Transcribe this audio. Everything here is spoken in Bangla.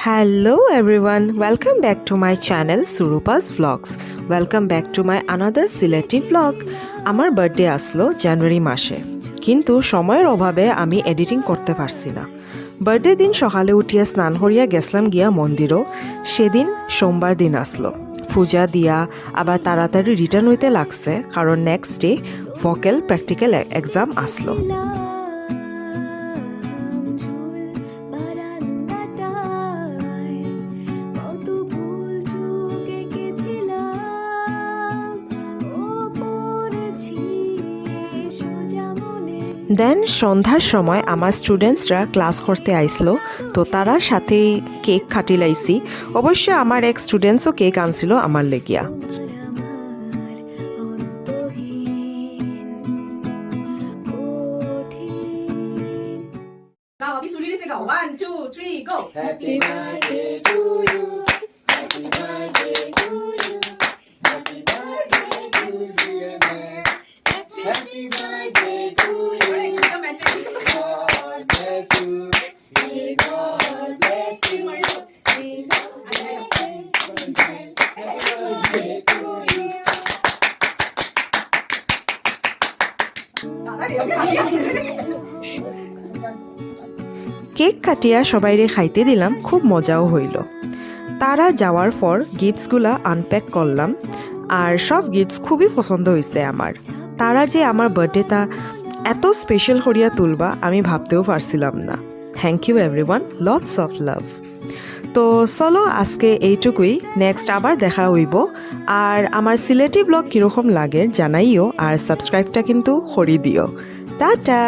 Hello everyone, welcome back to my channel Surupa's Vlogs. Welcome back to my another Sileti vlog. আমার বার্থডে আসলো জানুয়ারি মাসে, কিন্তু সময়ের অভাবে আমি এডিটিং করতে পারছি না। বার্থডে দিন সকালে উঠিয়া স্নান করিয়া গেছলাম গিয়া মন্দিরও। সেদিন সোমবার দিন আসলো, পূজা দিয়া আবার তাড়াতাড়ি রিটার্ন হইতে লাগছে, কারণ next day vocal practical exam আসলো। দেন সন্ধ্যার সময় আমার স্টুডেন্টসরা ক্লাস করতে আইসলো, তো তারা সাথেই কেক খাটিলাইছি। অবশ্য আমার এক স্টুডেন্টসও কেক আনছিল আমার লেগিয়া। One, two, three, go! Happy birthday to you. Happy birthday to you. Happy birthday to dear man. Happy birthday to you. God bless you. May God bless you. May God bless you. Happy birthday to you. Cake কাটিয়া সবাইরে খাইতে দিলাম, খুব মজাও হইল। তারা যাওয়ার পর গিফটসগুলা আনপ্যাক করলাম, আর সব গিফটস খুবই পছন্দ হয়েছে আমার। তারা যে আমার বার্থডেটা এত স্পেশাল করিয়া তুলবা আমি ভাবতেও পারছিলাম না। Thank you everyone, lots of love. তো চলো আজকে এইটুকুই, নেক্সট আবার দেখা হইব। আর আমার সিলেটি ব্লগ কীরকম লাগে জানাইও, আর সাবস্ক্রাইবটা কিন্তু করি দিও। টাটা।